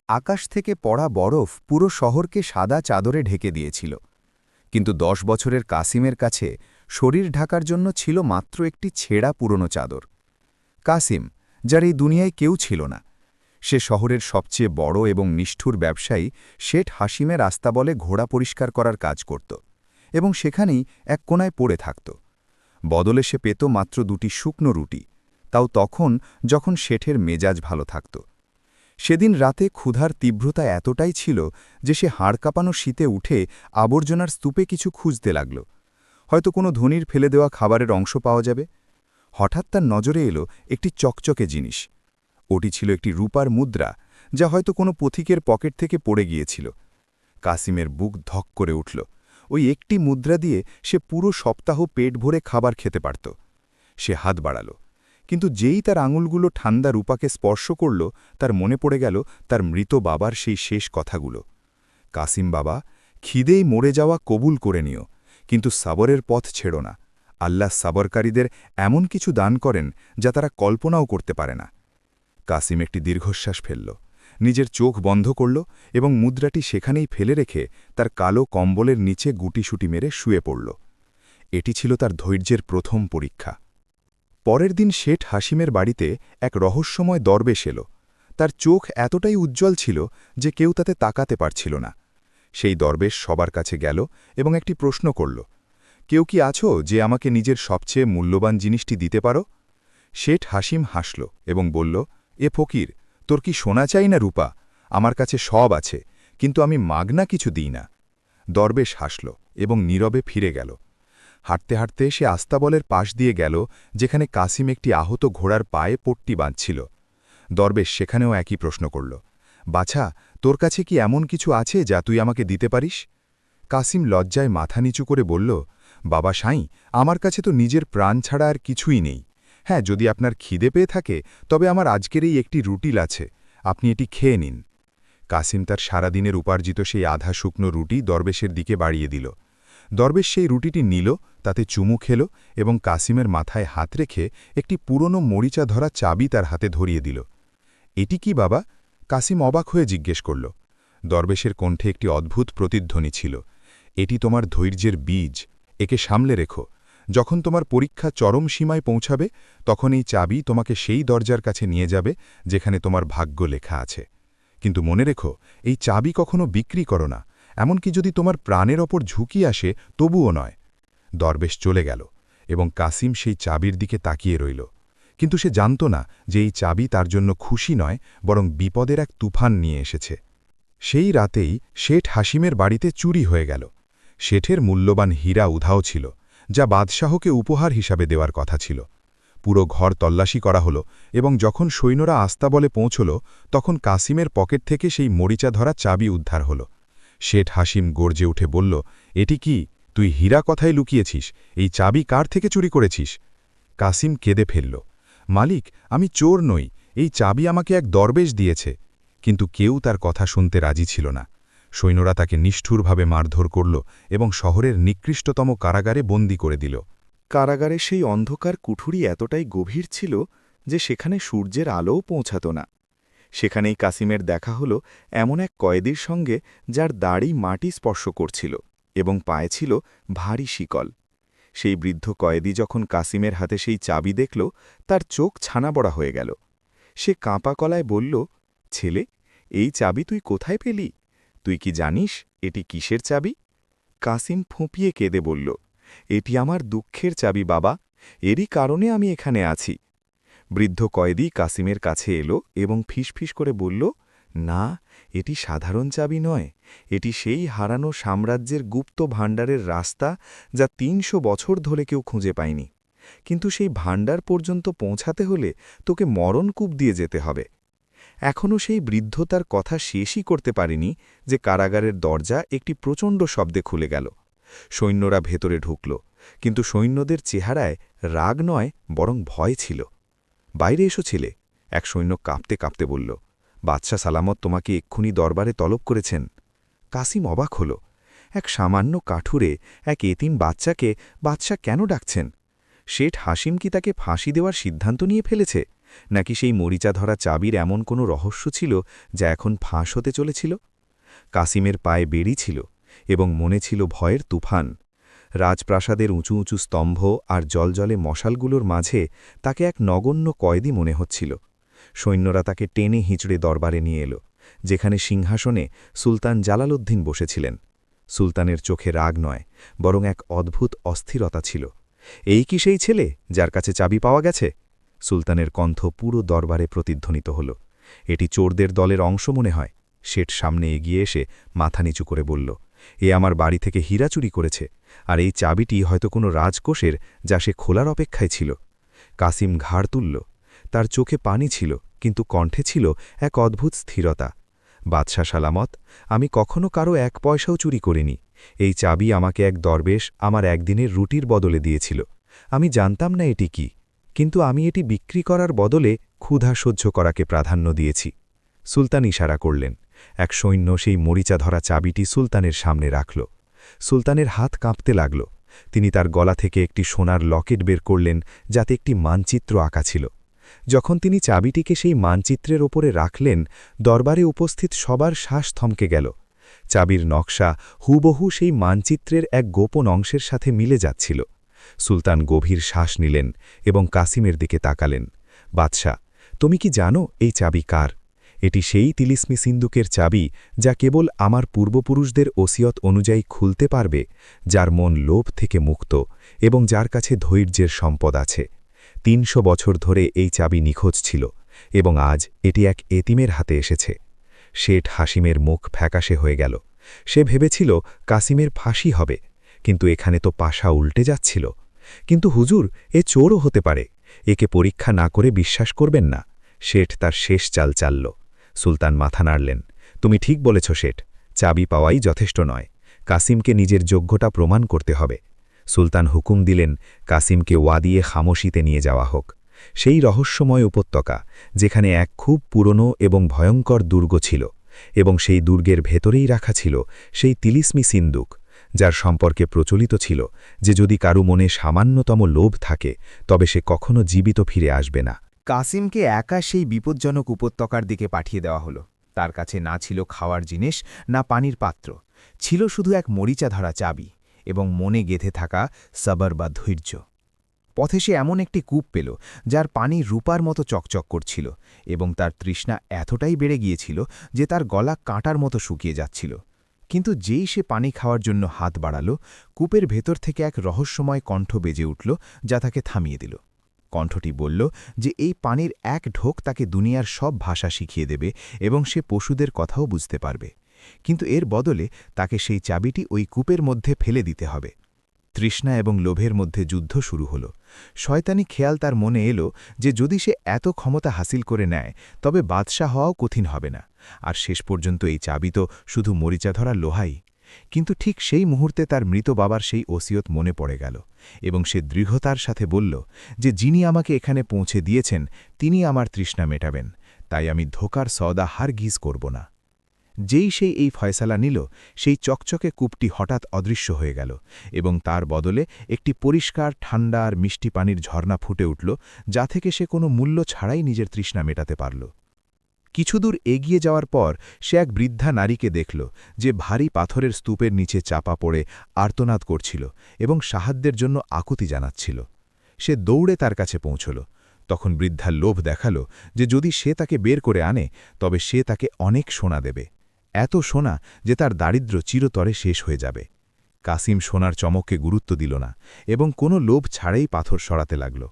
আকাশ থেকে পড়া বরফ পুরো শহরকে সাদা চাদরে ঢেকে দিয়েছিল। কিন্তু 10 বছরের কাসিমের কাছে শরীর ঢাকার জন্য ছিল মাত্র একটি ছেঁড়া পুরনো চাদর। কাসিম, যার এই দুনিয়ায় কেউ ছিল না, সে শহরের সবচেয়ে বড় এবং নিষ্ঠুর ব্যবসায়ী শেঠ হাসিমের আস্তাবলে ঘোড়া পরিষ্কার করার কাজ করত এবং সেখানেই এক কোণায় পড়ে থাকত। বদলে সে পেত মাত্র 2টি শুকনো রুটি, তাও তখন যখন শেঠের মেজাজ ভালো থাকত। সেদিন রাতে ক্ষুধার তীব্রতা এতটাই ছিল যে সে হাড় কাঁপানো শীতে উঠে আবর্জনার স্তূপে কিছু খুঁজতে লাগল। হয়তো কোনো ধনীর ফেলে দেওয়া খাবারের অংশ পাওয়া যাবে। হঠাৎ তার নজরে এলো একটি চকচকে জিনিস। ওটি ছিল একটি রূপার মুদ্রা, যা হয়তো কোনো পথিকের পকেট থেকে পড়ে গিয়েছিল। কাসিমের বুক ধক করে উঠল। ওই একটি মুদ্রা দিয়ে সে পুরো সপ্তাহ পেট ভরে খাবার খেতে পারত। সে হাত বাড়াল, কিন্তু যেই তার আঙুলগুলো ঠান্ডা রূপাকে স্পর্শ করল, তার মনে পড়ে গেল তার মৃত বাবার সেই শেষ কথাগুলো। কাসিম বাবা, খিদেই মরে যাওয়া কবুল করে নিও, কিন্তু সাবরের পথ ছেড়ো না। আল্লাহ সাবরকারীদের এমন কিছু দান করেন যা তারা কল্পনাও করতে পারে না। কাসিম একটি দীর্ঘশ্বাস ফেলল, নিজের চোখ বন্ধ করল এবং মুদ্রাটি সেখানেই ফেলে রেখে তার কালো কম্বলের নিচে গুটিসুটি মেরে শুয়ে পড়ল। এটি ছিল তার ধৈর্যের প্রথম পরীক্ষা। পরের দিন শেঠ হাসিমের বাড়িতে এক রহস্যময় দরবেশ এল। তার চোখ এতটাই উজ্জ্বল ছিল যে কেউ তাতে তাকাতে পারছিল না। সেই দরবেশ সবার কাছে গেল এবং একটি প্রশ্ন করল, কেউ কি আছো যে আমাকে নিজের সবচেয়ে মূল্যবান জিনিসটি দিতে পারো? শেঠ হাসিম হাসল এবং বলল, এ ফকির, তোর কি সোনা চাই না রূপা? আমার কাছে সব আছে, কিন্তু আমি মাগনা কিছু দিই না। দরবেশ হাসল এবং নীরবে ফিরে গেল। হাঁটতে হাঁটতে সে আস্তাবলের পাশ দিয়ে গেল, যেখানে কাসিম একটি আহত ঘোড়ার পায়ে পট্টি বাঁধছিল। দরবেশ সেখানেও একই প্রশ্ন করল, বাছা, তোর কাছে কি এমন কিছু আছে যা তুই আমাকে দিতে পারিস? কাসিম লজ্জায় মাথা নিচু করে বলল, বাবা সাঁই, আমার কাছে তো নিজের প্রাণ ছাড়া আর কিছুই নেই। হ্যাঁ, যদি আপনার খিদে পেয়ে থাকে তবে আমার আজকের এই একটি রুটিল আছে, আপনি এটি খেয়ে নিন। কাসিম তার সারাদিনের উপার্জিত সেই আধা শুকনো রুটি দরবেশের দিকে বাড়িয়ে দিল। দরবেশ সেই রুটিটি নিল, তাতে চুমু খেল এবং কাসিমের মাথায় হাত রেখে একটি পুরনো মরিচা ধরা চাবি তার হাতে ধরিয়ে দিল। এটি কি বাবা? কাসিম অবাক হয়ে জিজ্ঞেস করল। দরবেশের কণ্ঠে একটি অদ্ভুত প্রতিধ্বনি ছিল, এটি তোমার ধৈর্যের বীজ, একে সামলে রেখো। যখন তোমার পরীক্ষা চরম সীমায় পৌঁছাবে, তখন এই চাবি তোমাকে সেই দরজার কাছে নিয়ে যাবে যেখানে তোমার ভাগ্য লেখা আছে। কিন্তু মনে রেখো, এই চাবি কখনো বিক্রি করো না, এমনকি যদি তোমার প্রাণের ওপর ঝুঁকি আসে তবুও নয়। দরবেশ চলে গেল এবং কাসিম সেই চাবির দিকে তাকিয়ে রইল। কিন্তু সে জানত না যে এই চাবি তার জন্য খুশি নয়, বরং বিপদের এক তুফান নিয়ে এসেছে। সেই রাতেই শেঠ হাসিমের বাড়িতে চুরি হয়ে গেল। শেঠের মূল্যবান হীরা উধাও ছিল, যা বাদশাহকে উপহার হিসাবে দেওয়ার কথা ছিল। পুরো ঘর তল্লাশি করা হলো এবং যখন সৈন্যরা আস্তাবলে পৌঁছল, তখন কাসিমের পকেট থেকে সেই মরিচা ধরা চাবি উদ্ধার হল। শেঠ হাসিম গর্জে উঠে বলল, এটি কি? তুই হীরা কথায় লুকিয়েছিস, এই চাবি কার থেকে চুরি করেছিস? কাসিম কেঁদে ফেলল, মালিক, আমি চোর নই, এই চাবি আমাকে এক দরবেশ দিয়েছে। কিন্তু কেউ তার কথা শুনতে রাজি ছিল না। সৈন্যরা তাকে নিষ্ঠুরভাবে মারধর করল এবং শহরের নিকৃষ্টতম কারাগারে বন্দী করে দিল। কারাগারে সেই অন্ধকার কুঠুরি এতটাই গভীর ছিল যে সেখানে সূর্যের আলোও পৌঁছত না। সেখানেই কাসিমের দেখা হল এমন এক কয়েদির সঙ্গে যার দাড়ি মাটি স্পর্শ করছিল এবং পায়ে ছিল ভারী শিকল। সেই বৃদ্ধ কয়েদি যখন কাসিমের হাতে সেই চাবি দেখল, তার চোখ ছানাবড়া হয়ে গেল। সে কাঁপা গলায় বলল, ছেলে, এই চাবি তুই কোথায় পেলি? তুই কি জানিস এটি কিসের চাবি? কাসিম ফুঁপিয়ে কেঁদে বলল, এটি আমার দুঃখের চাবি বাবা, এরই কারণে আমি এখানে আছি। বৃদ্ধ কয়েদি কাসিমের কাছে এলো এবং ফিসফিস করে বলল, না, এটি সাধারণ চাবি নয়, এটি সেই হারানো সাম্রাজ্যের গুপ্ত ভাণ্ডারের রাস্তা, যা ৩০০ বছর ধরে কেউ খুঁজে পায়নি। কিন্তু সেই ভাণ্ডার পর্যন্ত পৌঁছাতে হলে তোকে মরণকূপ দিয়ে যেতে হবে। এখনও সেই বৃদ্ধ তার কথা শেষই করতে পারেনি যে কারাগারের দরজা একটি প্রচণ্ড শব্দে খুলে গেল। সৈন্যরা ভেতরে ঢুকল, কিন্তু সৈন্যদের চেহারায় রাগ নয় বরং ভয় ছিল। বাইরে এসো ছেলে, এক সৈন্য কাঁপতে কাঁপতে বলল, বাদশাহ সালামত তোমাকে এক্ষুনি দরবারে তলব করেছেন। কাসিম অবাক হল, এক সামান্য কাঠুরে এক এতিম বাচ্চাকে বাদশাহ কেন ডাকছেন? শেঠ হাসিম কি তাকে ফাঁসি দেওয়ার সিদ্ধান্ত নিয়ে ফেলেছে, নাকি সেই মরিচা ধরা চাবির এমন কোনো রহস্য ছিল যা এখন ফাঁস হতে চলেছিল? কাসিমের পায়ে বেড়ি ছিল এবং মনে ছিল ভয়ের তুফান। রাজপ্রাসাদের উঁচু উঁচু স্তম্ভ আর জলজলে মশালগুলোর মাঝে তাকে এক নগণ্য কয়েদি মনে হচ্ছিল। সৈন্যরা তাকে টেনে হিঁচড়ে দরবারে নিয়ে এলো, যেখানে সিংহাসনে সুলতান জালালউদ্দিন বসেছিলেন। সুলতানের চোখে রাগ নয়, বরং এক অদ্ভুত অস্থিরতা ছিল। এই কি সেই ছেলে যার কাছে চাবি পাওয়া গেছে? সুলতানের কণ্ঠ পুরো দরবারে প্রতিধ্বনিত হল। এটি চোরদের দলের অংশ মনে হয়। শেঠ সামনে এগিয়ে এসে মাথা নিচু করে বলল, এ আমার বাড়ি থেকে হীরা চুরি করেছে, আর এই চাবিটি হয়তো কোনো রাজকোষের, যা সে খোলার অপেক্ষায় ছিল। কাসিম ঘাড় তুলল। তার চোখে পানি ছিল, কিন্তু কণ্ঠে ছিল এক অদ্ভুত স্থিরতা। বাদশাহ সালামত, আমি কখনো কারো 1 পয়সাও চুরি করিনি। এই চাবি আমাকে এক দরবেশ আমার একদিনের রুটির বদলে দিয়েছিল। আমি জানতাম না এটি কি, কিন্তু আমি এটি বিক্রি করার বদলে ক্ষুধা সহ্য করাকে প্রাধান্য দিয়েছি। সুলতান ইশারা করলেন। এক সৈন্য সেই মরিচা ধরা চাবিটি সুলতানের সামনে রাখল। সুলতানের হাত কাঁপতে লাগল। তিনি তার গলা থেকে একটি সোনার লকেট বের করলেন, যাতে একটি মানচিত্র আঁকা ছিল। যখন তিনি চাবিটিকে সেই মানচিত্রের ওপরে রাখলেন, দরবারে উপস্থিত সবার শ্বাস থমকে গেল। চাবির নকশা হুবহু সেই মানচিত্রের এক গোপন অংশের সাথে মিলে যাচ্ছিল। সুলতান গভীর শ্বাস নিলেন এবং কাসিমের দিকে তাকালেন। বাদশাহ, তুমি কি জানো এই চাবি কার? এটি সেই তিলিস্মি সিন্দুকের চাবি যা কেবল আমার পূর্বপুরুষদের ওসিয়ত অনুযায়ী খুলতে পারবে, যার মন লোভ থেকে মুক্ত এবং যার কাছে ধৈর্যের সম্পদ আছে। 300 বছর ধরে এই চাবি নিখোঁজ ছিল, এবং আজ এটি এক এতিমের হাতে এসেছে। শেঠ হাসিমের মুখ ফ্যাকাশে হয়ে গেল। সে ভেবেছিল কাসিমের ফাঁসি হবে, কিন্তু এখানে তো পাশা উল্টে যাচ্ছিল। কিন্তু হুজুর, এ চোরও হতে পারে। একে পরীক্ষা না করে বিশ্বাস করবেন না। শেঠ তার শেষ চাল চালল। সুলতান মাথা নাড়লেন। তুমি ঠিক বলেছ শেঠ, চাবি পাওয়াই যথেষ্ট নয়। কাসিমকে নিজের যোগ্যতা প্রমাণ করতে হবে। সুলতান হুকুম দিলেন, কাসিমকে ওয়াদিয়ে খামোশিতে নিয়ে যাওয়া হোক, সেই রহস্যময় উপত্যকা যেখানে এক খুব পুরনো এবং ভয়ঙ্কর দুর্গ ছিল, এবং সেই দুর্গের ভেতরেই রাখা ছিল সেই তিলিস্মি সিন্দুক, যার সম্পর্কে প্রচলিত ছিল যে যদি কারু মনে সামান্যতম লোভ থাকে, তবে সে কখনো জীবিত ফিরে আসবে না। কাসিমকে একা সেই বিপজ্জনক উপত্যকার দিকে পাঠিয়ে দেওয়া হলো। তার কাছে না ছিল খাওয়ার জিনিস, না পানির পাত্র। ছিল শুধু এক মরিচা ধরা চাবি এবং মনে গেঁথে থাকা সবর বা ধৈর্য। পথে সে এমন একটি কূপ পেল, যার পানি রূপার মতো চকচক করছিল, এবং তার তৃষ্ণা এতটাই বেড়ে গিয়েছিল যে তার গলা কাঁটার মতো শুকিয়ে যাচ্ছিল। কিন্তু যেই সে পানি খাওয়ার জন্য হাত বাড়াল, কূপের ভেতর থেকে এক রহস্যময় কণ্ঠ বেজে উঠল, যা তাকে থামিয়ে দিল। কণ্ঠটি বলল যে এই পানির এক ঢোক তাকে দুনিয়ার সব ভাষা শিখিয়ে দেবে এবং সে পশুদের কথাও বুঝতে পারবে। কিন্তু এর বদলে তাকে সেই চাবিটি ওই কূপের মধ্যে ফেলে দিতে হবে। তৃষ্ণা এবং লোভের মধ্যে যুদ্ধ শুরু হল। শয়তানি খেয়াল তার মনে এলো যে যদি সে এত ক্ষমতা হাসিল করে নেয়, তবে বাদশাহ হওয়াও কঠিন হবে না, আর শেষ পর্যন্ত এই চাবি তো শুধু মরিচা ধরা লোহাই। কিন্তু ঠিক সেই মুহূর্তে তার মৃত বাবার সেই ওসিয়ত মনে পড়ে গেল, এবং সে দৃঢ়তার সাথে বলল যে যিনি আমাকে এখানে পৌঁছে দিয়েছেন তিনি আমার তৃষ্ণা মেটাবেন, তাই আমি ধোকার সওদা হারগিজ করব না। যেই সেই এই ফয়সালা নিল, সেই চকচকে কূপটি হঠাৎ অদৃশ্য হয়ে গেল, এবং তার বদলে একটি পরিষ্কার ঠান্ডা আর মিষ্টি পানির ঝর্ণা ফুটে উঠল, যা থেকে সে কোনো মূল্য ছাড়াই নিজের তৃষ্ণা মেটাতে পারল। কিছুদূর এগিয়ে যাওয়ার পর সে এক বৃদ্ধা নারীকে দেখল, যে ভারী পাথরের স্তূপের নিচে চাপা পড়ে আর্তনাদ করছিল এবং সাহায্যের জন্য আকুতি জানাচ্ছিল। সে দৌড়ে তার কাছে পৌঁছল। তখন বৃদ্ধার লোভ দেখাল যে যদি সে তাকে বের করে আনে, তবে সে তাকে অনেক সোনা দেবে, এত সোনা যে তার দারিদ্র্য চিরতরে শেষ হয়ে যাবে। কাসিম সোনার চমককে গুরুত্ব দিল না এবং কোনো লোভ ছাড়াই পাথর সরাতে লাগল।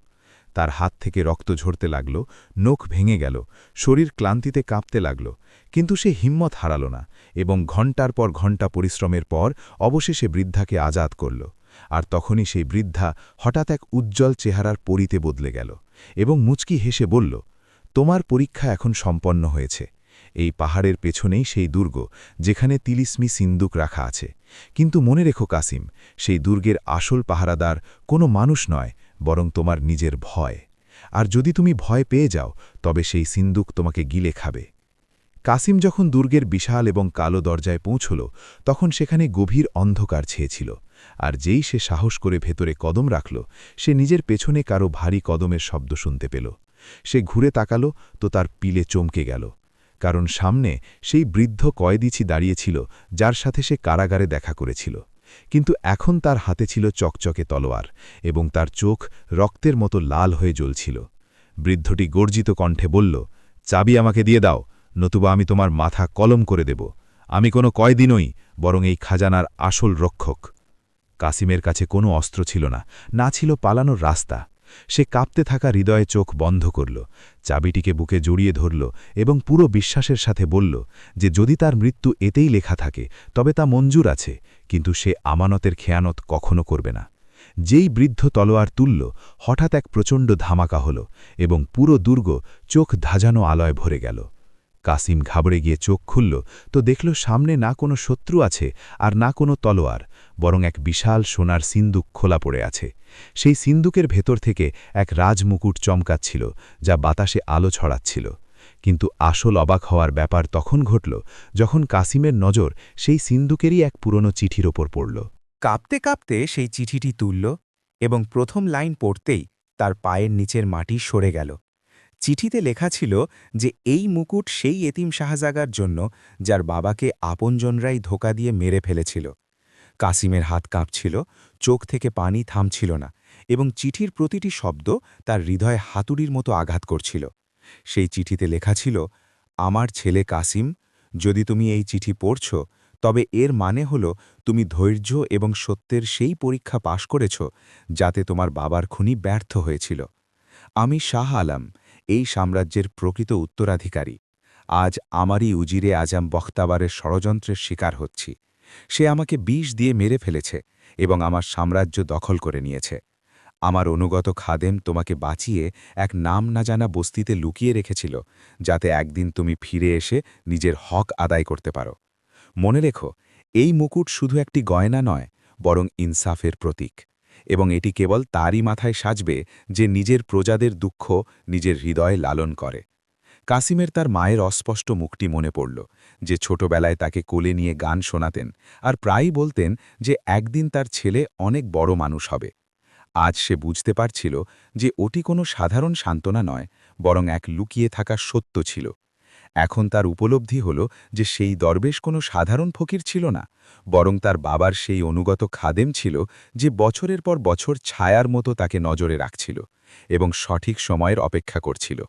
তার হাত থেকে রক্ত ঝরতে লাগল, নখ ভেঙে গেল, শরীর ক্লান্তিতে কাঁপতে লাগল, কিন্তু সে হিম্মত হারাল না এবং ঘণ্টার পর ঘণ্টা পরিশ্রমের পর অবশেষে বৃদ্ধাকে আজাদ করল। আর তখনই সেই বৃদ্ধা হঠাৎ এক উজ্জ্বল চেহারার পরিতে বদলে গেল এবং মুচকি হেসে বলল, তোমার পরীক্ষা এখন সম্পন্ন হয়েছে। এই পাহাড়ের পেছনেই সেই দুর্গ, যেখানে তিলিস্মি সিন্দুক রাখা আছে। কিন্তু মনে রেখো কাসিম, সেই দুর্গের আসল পাহারাদার কোনো মানুষ নয়, বরং তোমার নিজের ভয়। আর যদি তুমি ভয় পেয়ে যাও, তবে সেই সিন্দুক তোমাকে গিলে খাবে। কাসিম যখন দুর্গের বিশাল এবং কালো দরজায় পৌঁছল, তখন সেখানে গভীর অন্ধকার ছেয়েছিল, আর যেই সে সাহস করে ভেতরে কদম রাখল, সে নিজের পেছনে কারো ভারী কদমের শব্দ শুনতে পেল। সে ঘুরে তাকালো তো তার পিলে চমকে গেল, কারণ সামনে সেই বৃদ্ধ কয়েদিছি দাঁড়িয়েছিল যার সাথে সে কারাগারে দেখা করেছিল। কিন্তু এখন তার হাতে ছিল চকচকে তলোয়ার এবং তার চোখ রক্তের মতো লাল হয়ে জ্বলছিল। বৃদ্ধটি গর্জিত কণ্ঠে বলল, চাবি আমাকে দিয়ে দাও, নতুবা আমি তোমার মাথা কলম করে দেব। আমি কোনো কয়েদি নই, বরং এই খাজানার আসল রক্ষক। কাসিমের কাছে কোনো অস্ত্র ছিল না, না ছিল পালানোর রাস্তা। সে কাঁপতে থাকা হৃদয়ে চোখ বন্ধ করল, চাবিটিকে বুকে জড়িয়ে ধরল এবং পুরো বিশ্বাসের সাথে বলল যে যদি তার মৃত্যু এতেই লেখা থাকে তবে তা মঞ্জুর আছে, কিন্তু সে আমানতের খেয়ানত কখনো করবে না। যেই বৃদ্ধ তলোয়ার তুলল, হঠাৎ এক প্রচণ্ড ধামাকা হল এবং পুরো দুর্গ চোখ ধাজানো আলয় ভরে গেল। কাসিম ঘাবড়ে গিয়ে চোখ খুলল তো দেখল সামনে না কোনো শত্রু আছে আর না কোনো তলোয়ার, বরং এক বিশাল সোনার সিন্দুক খোলা পড়ে আছে। সেই সিন্দুকের ভেতর থেকে এক রাজমুকুট চমকাচ্ছিল, যা বাতাসে আলো ছড়াচ্ছিল। কিন্তু আসল অবাক হওয়ার ব্যাপার তখন ঘটল যখন কাসিমের নজর সেই সিন্দুকেরই এক পুরনো চিঠির ওপর পড়ল। কাঁপতে কাঁপতে সেই চিঠিটি তুলল এবং প্রথম লাইন পড়তেই তার পায়ের নিচের মাটি সরে গেল। চিঠিতে লেখা ছিল যে এই মুকুট সেই এতিম শাহজাগার জন্য যার বাবাকে আপনজনরাই ধোঁকা দিয়ে মেরে ফেলেছিল। কাসিমের হাত কাঁপছিল, চোখ থেকে পানি থামছিল না এবং চিঠির প্রতিটি শব্দ তার হৃদয়ে হাতুড়ির মতো আঘাত করছিল। সেই চিঠিতে লেখা ছিল, আমার ছেলে কাসিম, যদি তুমি এই চিঠি পড়ছ তবে এর মানে হল তুমি ধৈর্য এবং সত্যের সেই পরীক্ষা পাশ করেছ যাতে তোমার বাবার খুনি ব্যর্থ হয়েছিল। আমি শাহ আলম, এই সাম্রাজ্যের প্রকৃত উত্তরাধিকারী। আজ আমারই উজিরে আজম বখতাবারের ষড়যন্ত্রের শিকার হচ্ছি। সে আমাকে বিষ দিয়ে মেরে ফেলেছে এবং আমার সাম্রাজ্য দখল করে নিয়েছে। আমার অনুগত খাদেম তোমাকে বাঁচিয়ে এক নাম না জানা বস্তিতে লুকিয়ে রেখেছিল, যাতে একদিন তুমি ফিরে এসে নিজের হক আদায় করতে পারো। মনে রেখো, এই মুকুট শুধু একটি গয়না নয়, বরং ইনসাফের প্রতীক, এবং এটি কেবল তারই মাথায় সাজবে যে নিজের প্রজাদের দুঃখ নিজের হৃদয়ে লালন করে। কাসিমের তার মায়ের অস্পষ্ট মুখটি মনে পড়ল, যে ছোটবেলায় তাকে কোলে নিয়ে গান শোনাতেন আর প্রায়ই বলতেন যে একদিন তার ছেলে অনেক বড় মানুষ হবে। আজ সে বুঝতে পারছিল যে ওটি কোনো সাধারণ সান্ত্বনা নয়, বরং এক লুকিয়ে থাকা সত্য ছিল। এখন তার উপলব্ধি হল যে সেই দরবেশ কোনো সাধারণ ফকির ছিল না, বরং তার বাবার সেই অনুগত খাদেম ছিল, যে বছরের পর বছর ছায়ার মতো তাকে নজরে রাখছিল এবং সঠিক সময়ের অপেক্ষা করছিল।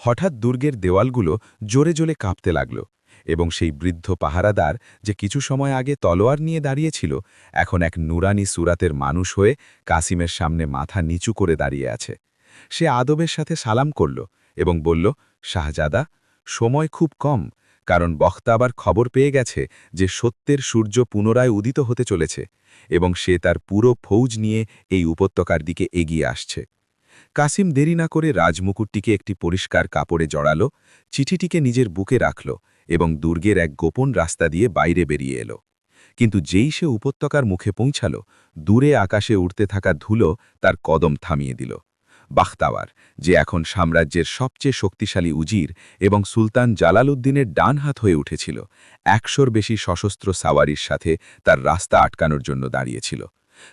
হঠাৎ দুর্গের দেওয়ালগুলো জোরে জোরে কাঁপতে লাগল এবং সেই বৃদ্ধ পাহারাদার, যে কিছু সময় আগে তলোয়ার নিয়ে দাঁড়িয়েছিল, এখন এক নুরানি সুরাতের মানুষ হয়ে কাসিমের সামনে মাথা নিচু করে দাঁড়িয়ে আছে। সে আদবের সাথে সালাম করল এবং বলল, শাহজাদা, সময় খুব কম, কারণ বখতাবার খবর পেয়ে গেছে যে সত্যের সূর্য পুনরায় উদিত হতে চলেছে এবং সে তার পুরো ফৌজ নিয়ে এই উপত্যকার দিকে এগিয়ে আসছে। কাসিম দেরি না করে রাজমুকুটটিকে একটি পরিষ্কার কাপড়ে জড়াল, চিঠিটিকে নিজের বুকে রাখল এবং দুর্গের এক গোপন রাস্তা দিয়ে বাইরে বেরিয়ে এলো। কিন্তু যেই সে উপত্যকার মুখে পৌঁছাল, দূরে আকাশে উড়তে থাকা ধুলো তার কদম থামিয়ে দিল। বাখতাওয়ার, যে এখন সাম্রাজ্যের সবচেয়ে শক্তিশালী উজির এবং সুলতান জালালউদ্দিনের ডান হাত হয়ে উঠেছিল, ১০০র বেশি সশস্ত্র সাওয়ারির সাথে তার রাস্তা আটকানোর জন্য দাঁড়িয়েছিল।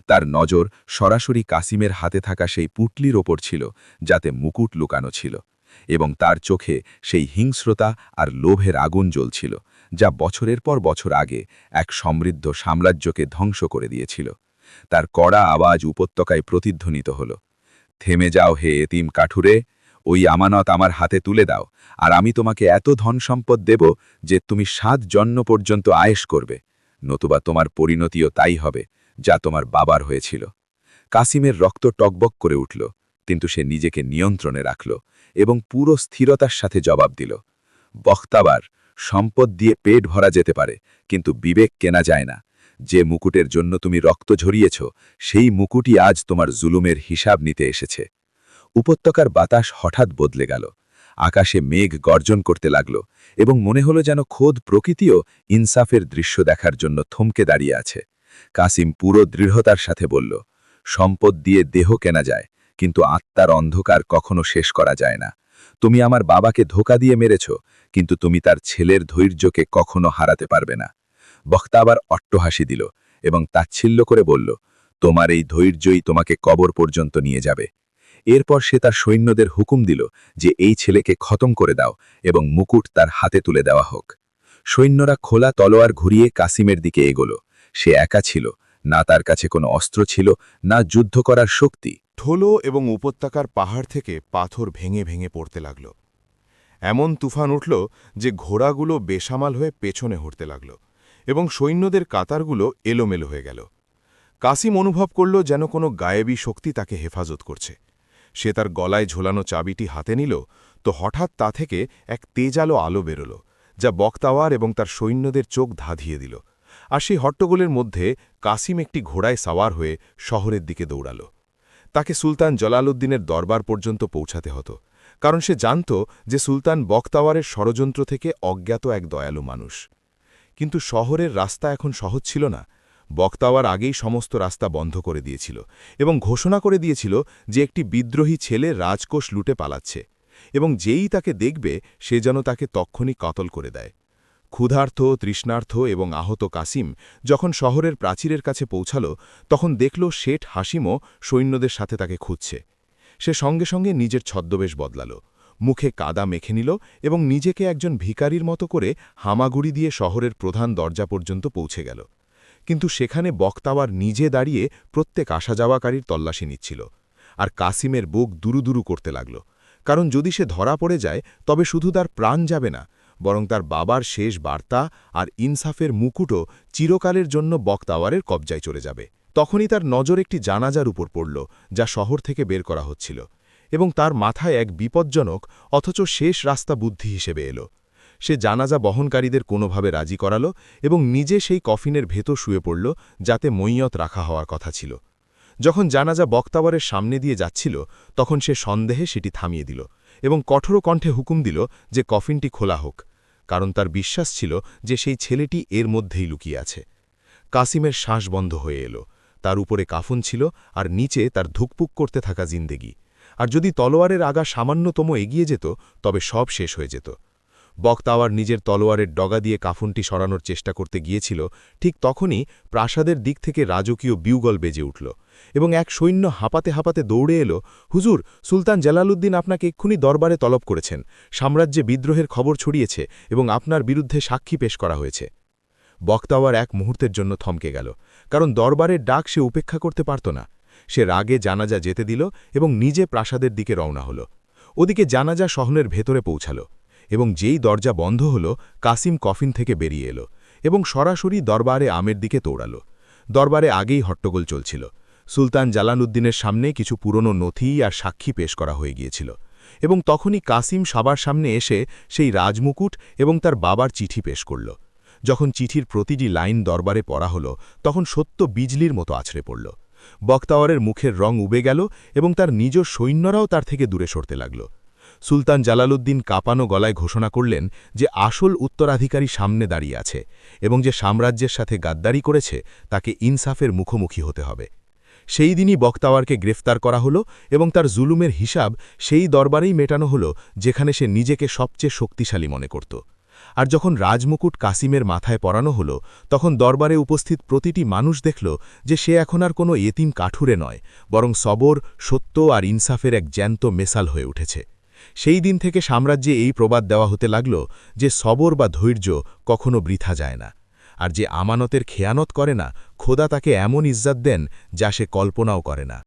তার নজর সরাসরি কাসিমের হাতে থাকা সেই পুটলির ওপর ছিল, যাতে মুকুট লুকানো ছিল, এবং তার চোখে সেই হিংস্রতা আর লোভের আগুন জ্বলছিল, যা বছরের পর বছর আগে এক সমৃদ্ধ সাম্রাজ্যকে ধ্বংস করে দিয়েছিল। তার কড়া আওয়াজ উপত্যকায় প্রতিধ্বনিত হল, থেমে যাও হে এতিম কাঠুরে, ওই আমানত আমার হাতে তুলে দাও, আর আমি তোমাকে এত ধন সম্পদ দেব যে তুমি ৭ জন্ম পর্যন্ত আয়েশ করবে, নতুবা তোমার পরিণতিও তাই হবে যা তোমার বাবার হয়েছিল। কাসিমের রক্ত টকবক করে উঠল, কিন্তু সে নিজেকে নিয়ন্ত্রণে রাখল এবং পুরো স্থিরতার সাথে জবাব দিল, বখতাবার, সম্পদ দিয়ে পেট ভরা যেতে পারে, কিন্তু বিবেক কেনা যায় না। যে মুকুটের জন্য তুমি রক্ত ঝরিয়েছ, সেই মুকুটই আজ তোমার জুলুমের হিসাব নিতে এসেছে। উপত্যকার বাতাস হঠাৎ বদলে গেল, আকাশে মেঘ গর্জন করতে লাগল এবং মনে হলো যেন খোদ প্রকৃতিও ইনসাফের দৃশ্য দেখার জন্য থমকে দাঁড়িয়ে আছে। কাসিম পুরো দৃঢ়তার সাথে বলল, সম্পদ দিয়ে দেহ কেনা যায়, কিন্তু আত্মার অন্ধকার কখনো শেষ করা যায় না। তুমি আমার বাবাকে ধোঁকা দিয়ে মেরেছ, কিন্তু তুমি তার ছেলের ধৈর্যকে কখনো হারাতে পারবে না। বখতাবার অট্টহাসি দিল এবং তাচ্ছিল্য করে বলল, তোমার এই ধৈর্যই তোমাকে কবর পর্যন্ত নিয়ে যাবে। এরপর সে তার সৈন্যদের হুকুম দিল যে এই ছেলেকে খতম করে দাও এবং মুকুট তার হাতে তুলে দেওয়া হোক। সৈন্যরা খোলা তলোয়ার ঘুরিয়ে কাসিমের দিকে এগোল। সে একা ছিল, না তার কাছে কোনো অস্ত্র ছিল, না যুদ্ধ করার শক্তি। ঠোলো এবং উপত্যকার পাহাড় থেকে পাথর ভেঙে ভেঙে পড়তে লাগল। এমন তুফান উঠল যে ঘোড়াগুলো বেসামাল হয়ে পেছনে হটতে লাগল এবং সৈন্যদের কাতারগুলো এলোমেলো হয়ে গেল। কাসিম অনুভব করল যেন কোনো গায়েবী শক্তি তাকে হেফাজত করছে। সে তার গলায় ঝোলানো চাবিটি হাতে নিল, তো হঠাৎ তা থেকে এক তেজালো আলো বেরোল, যা বক্তাওয়ার এবং তার সৈন্যদের চোখ ধাঁধিয়ে দিল। আর সেই হট্টগোলের মধ্যে কাসিম একটি ঘোড়ায় সাওয়ার হয়ে শহরের দিকে দৌড়াল। তাকে সুলতান জলালউদ্দিনের দরবার পর্যন্ত পৌঁছাতে হতো, কারণ সে জানত যে সুলতান বক্তাওয়ারের ষড়যন্ত্র থেকে অজ্ঞাত এক দয়ালু মানুষ। কিন্তু শহরের রাস্তা এখন সহজ ছিল না। বক্তাওয়ার আগেই সমস্ত রাস্তা বন্ধ করে দিয়েছিল এবং ঘোষণা করে দিয়েছিল যে একটি বিদ্রোহী ছেলে রাজকোষ লুটে পালাচ্ছে এবং যেই তাকে দেখবে সে যেন তাকে তক্ষণি কতল করে দেয়। ক্ষুধার্ত, তৃষ্ণার্থ এবং আহত কাসিম যখন শহরের প্রাচীরের কাছে পৌঁছাল, তখন দেখল শেঠ হাসিমও সৈন্যদের সাথে তাকে খুঁজছে। সে সঙ্গে সঙ্গে নিজের ছদ্মবেশ বদলাল, মুখে কাদা মেখে নিল এবং নিজেকে একজন ভিখারির মতো করে হামাগুড়ি দিয়ে শহরের প্রধান দরজা পর্যন্ত পৌঁছে গেল। কিন্তু সেখানে বক্তাওয়ার নিজে দাঁড়িয়ে প্রত্যেক আসা যাওয়াকারীর তল্লাশি নিচ্ছিল। আর কাসিমের বুক দুরুদুরু করতে লাগল, কারণ যদি সে ধরা পড়ে যায় তবে শুধু তার প্রাণ যাবে না, বরং তার বাবার শেষ বার্তা আর ইনসাফের মুকুটও চিরকালের জন্য বক্তাওয়ারের কবজায় চলে যাবে। তখনই তার নজর একটি জানাজার উপর পড়ল, যা শহর থেকে বের করা হচ্ছিল, এবং তার মাথায় এক বিপজ্জনক অথচ শেষ রাস্তা বুদ্ধি হিসেবে এলো। সে জানাজা বহনকারীদের কোনোভাবে রাজি করালো এবং নিজে সেই কফিনের ভেতর শুয়ে পড়ল, যাতে মইয়ত রাখা হওয়ার কথা ছিল। যখন জানাজা বক্তাওয়ারের সামনে দিয়ে যাচ্ছিল, তখন সে সন্দেহে সেটি থামিয়ে দিল এবং কঠোর কণ্ঠে হুকুম দিল যে কফিনটি খোলা হোক, কারণ তার বিশ্বাস ছিল যে সেই ছেলেটি এর মধ্যেই লুকিয়ে আছে। কাসিমের শ্বাস বন্ধ হয়ে এলো। তার উপরে কাফন ছিল আর নিচে তার ধুকপুক করতে থাকা জিন্দেগি। আর যদি তলোয়ারের আগা সামান্যতম এগিয়ে যেত, তবে সব শেষ হয়ে যেত। বক্তাওয়ার নিজের তলোয়ারের ডগা দিয়ে কাফনটি সরানোর চেষ্টা করতে গিয়েছিল, ঠিক তখনই প্রাসাদের দিক থেকে রাজকীয় বিউগল বেজে উঠল এবং এক সৈন্য হাঁপাতে হাঁপাতে দৌড়ে এলো। হুজুর, সুলতান জালালউদ্দিন আপনাকে এক্ষুনি দরবারে তলব করেছেন। সাম্রাজ্যে বিদ্রোহের খবর ছড়িয়েছে এবং আপনার বিরুদ্ধে সাক্ষী পেশ করা হয়েছে। বক্তাওয়ার এক মুহূর্তের জন্য থমকে গেল, কারণ দরবারের ডাক সে উপেক্ষা করতে পারত না। সে রাগে জানাজা যেতে দিল এবং নিজে প্রাসাদের দিকে রওনা হল। ওদিকে জানাজা শহরের ভেতরে পৌঁছাল এবং যেই দরজা বন্ধ হল, কাসিম কফিন থেকে বেরিয়ে এলো এবং সরাসরি দরবারে আমের দিকে দৌড়াল। দরবারে আগেই হট্টগোল চলছিল। সুলতান জালালউদ্দিনের সামনে কিছু পুরনো নথি আর সাক্ষী পেশ করা হয়ে গিয়েছিল এবং তখনই কাসিম সবার সামনে এসে সেই রাজমুকুট এবং তার বাবার চিঠি পেশ করল। যখন চিঠির প্রতিটি লাইন দরবারে পড়া হল, তখন সত্য বিজলির মতো আছড়ে পড়ল। বক্তাওয়ারের মুখের রং উবে গেল এবং তার নিজ সৈন্যরাও তার থেকে দূরে সরতে লাগল। সুলতান জালালউদ্দিন কাঁপানো গলায় ঘোষণা করলেন যে আসল উত্তরাধিকারী সামনে দাঁড়িয়ে আছে এবং যে সাম্রাজ্যের সাথে গাদ্দারি করেছে তাকে ইনসাফের মুখোমুখি হতে হবে। সেই দিনই বক্তাওয়ারকে গ্রেফতার করা হলো এবং তার জুলুমের হিসাব সেই দরবারেই মেটানো হলো যেখানে সে নিজেকে সবচেয়ে শক্তিশালী মনে করত। আর যখন রাজমুকুট কাসিমের মাথায় পরানো হলো, তখন দরবারে উপস্থিত প্রতিটি মানুষ দেখল যে সে এখন আর কোনো এতিম কাঠুরে নয়, বরং সবর, সত্য আর ইনসাফের এক জ্যান্ত মেসাল হয়ে উঠেছে। সেই দিন থেকে সাম্রাজ্যে এই প্রবাদ দেওয়া হতে লাগল যে সবর বা ধৈর্য কখনো বৃথা যায় না, আর যে আমানতের খেয়ানত করে না, খোদা তাকে এমন ইজ্জত দেন যা সে কল্পনাও করে না।